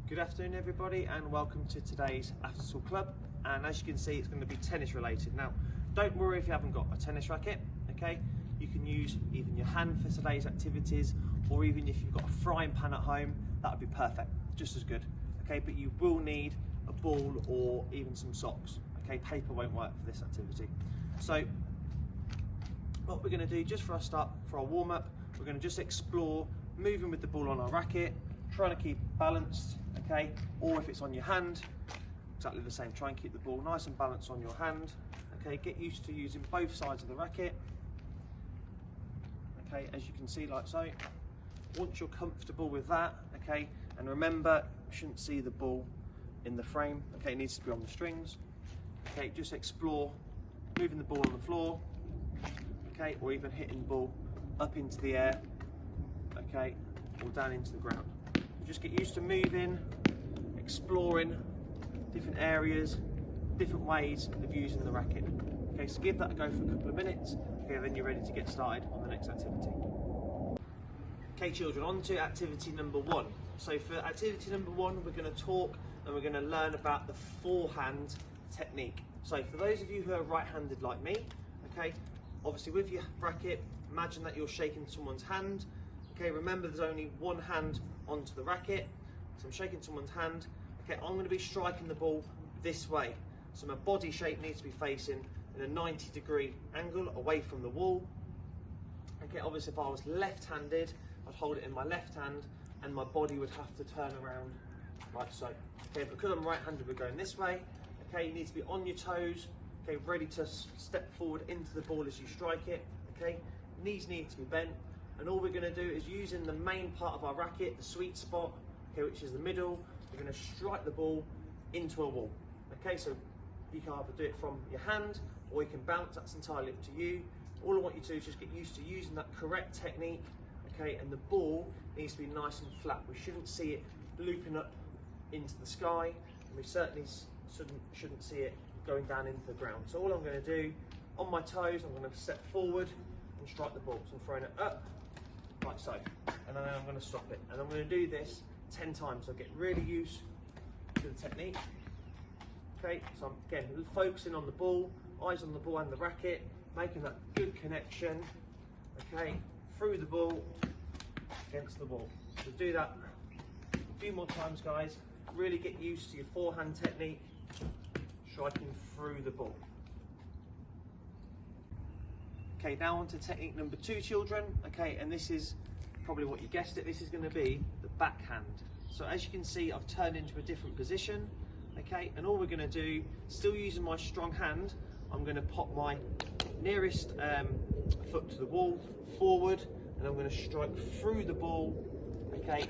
Good afternoon everybody and welcome to today's After School Club, and as you can see it's going to be tennis related. Now don't worry if you haven't got a tennis racket, okay? You can use even your hand for today's activities, or even if you've got a frying pan at home, that would be perfect, just as good, okay? But you will need a ball or even some socks, okay? Paper won't work for this activity. So what we're going to do just for our start, for our warm-up, we're going to just explore moving with the ball on our racket, trying to keep balanced, okay? Or if it's on your hand, exactly the same. Try and keep the ball nice and balanced on your hand, okay? Get used to using both sides of the racket, okay? As you can see, like so. Once you're comfortable with that, okay? And remember, you shouldn't see the ball in the frame, okay? It needs to be on the strings, okay? Just explore moving the ball on the floor, okay? Or even hitting the ball up into the air, okay? Or down into the ground. Just get used to moving, exploring different areas, different ways of using the racket. Okay, so give that a go for a couple of minutes. Okay, then you're ready to get started on the next activity. Okay, children, on to activity number one. So for activity number one, we're going to talk and we're going to learn about the forehand technique. So for those of you who are right-handed like me, okay, obviously with your racket, imagine that you're shaking someone's hand. Okay, remember there's only one hand onto the racket, so I'm shaking someone's hand. Okay, I'm going to be striking the ball this way, so my body shape needs to be facing in a 90-degree angle away from the wall. Okay, obviously if I was left-handed, I'd hold it in my left hand and my body would have to turn around like so. Okay, because I'm right-handed, we're going this way. Okay, you need to be on your toes, okay, ready to step forward into the ball as you strike it. Okay, knees need to be bent. And all we're going to do is using the main part of our racket, the sweet spot, okay, which is the middle, we're going to strike the ball into a wall. Okay, so you can either do it from your hand or you can bounce, that's entirely up to you. All I want you to do is just get used to using that correct technique, okay, and the ball needs to be nice and flat. We shouldn't see it looping up into the sky, and we certainly shouldn't see it going down into the ground. So all I'm going to do, on my toes, I'm going to step forward and strike the ball. So I'm throwing it up, like so, and then I'm going to stop it, and I'm going to do this 10 times. So get really used to the technique. Okay, so I'm again focusing on the ball, eyes on the ball and the racket, making that good connection, okay, through the ball, against the ball. So do that a few more times, guys. Really get used to your forehand technique, striking through the ball. Okay, now on to technique number two, children. Okay, and this is probably what you guessed it, this is going to be the backhand. So as you can see, I've turned into a different position, okay, and all we're going to do, still using my strong hand, I'm going to pop my nearest foot to the wall forward, and I'm going to strike through the ball, okay,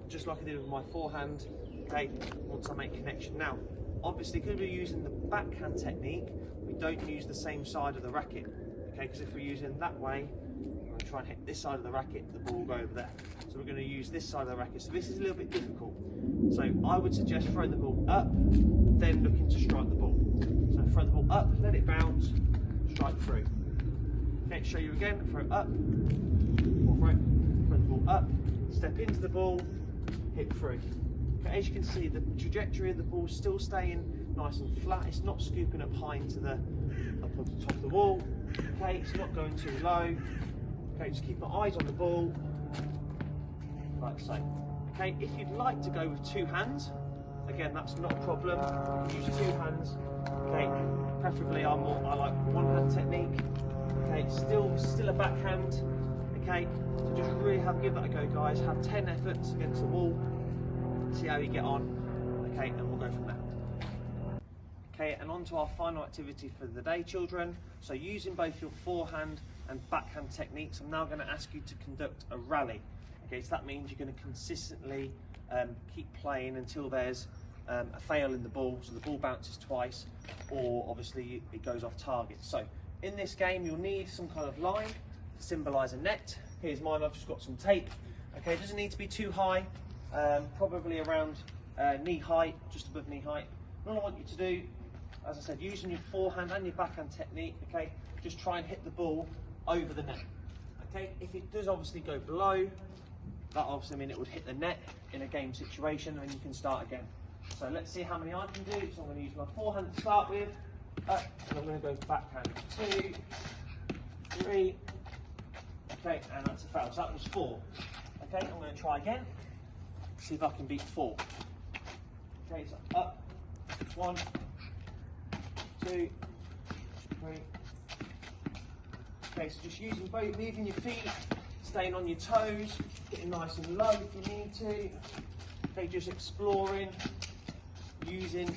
just like I did with my forehand, okay, once I make connection. Now, obviously, because we're using the backhand technique, we don't use the same side of the racket. Okay, because if we're using that way, we're going to try and hit this side of the racket, the ball will go over there. So we're going to use this side of the racket. So this is a little bit difficult. So I would suggest throwing the ball up, then looking to strike the ball. So throw the ball up, let it bounce, strike through. Okay, show you again, throw up, or throw the ball up, step into the ball, hit through. Okay, as you can see, the trajectory of the ball is still staying nice and flat. It's not scooping up high into the, up on the top of the wall. Okay, it's not going too low. Okay, just keep my eyes on the ball, like so. Okay, if you'd like to go with two hands, again, that's not a problem. You can use two hands. Okay, preferably I like one hand technique. Okay, still a backhand. Okay, so just really give that a go, guys. Have 10 efforts against the wall. See how you get on. Okay, and we'll go from there. Okay, and on to our final activity for the day, children. So using both your forehand and backhand techniques, I'm now going to ask you to conduct a rally. Okay, so that means you're going to consistently keep playing until there's a fail in the ball, so the ball bounces twice, or obviously it goes off target. So in this game, you'll need some kind of line to symbolise a net. Here's mine, I've just got some tape. Okay, it doesn't need to be too high, probably around knee height, just above knee height. And all I want you to do, as I said, using your forehand and your backhand technique, okay, just try and hit the ball over the net. Okay, if it does obviously go below, that obviously mean it would hit the net in a game situation, and you can start again. So let's see how many I can do. So I'm going to use my forehand to start with, and I'm going to go backhand. 2, 3, okay, and that's a foul. So that was 4. Okay, I'm going to try again, see if I can beat 4. Okay, so up, 1, 2, 3. Okay, so just using both, moving your feet, staying on your toes, getting nice and low if you need to. Okay, just exploring, using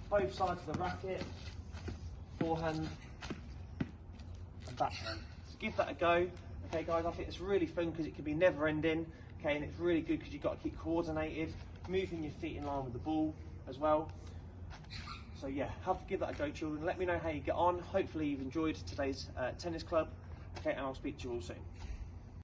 both sides of the racket, forehand and backhand. So give that a go. Okay guys, I think it's really fun because it can be never ending. Okay, and it's really good because you've got to keep coordinated, moving your feet in line with the ball as well. So yeah, give that a go, children. Let me know how you get on. Hopefully you've enjoyed today's tennis club. Okay, and I'll speak to you all soon.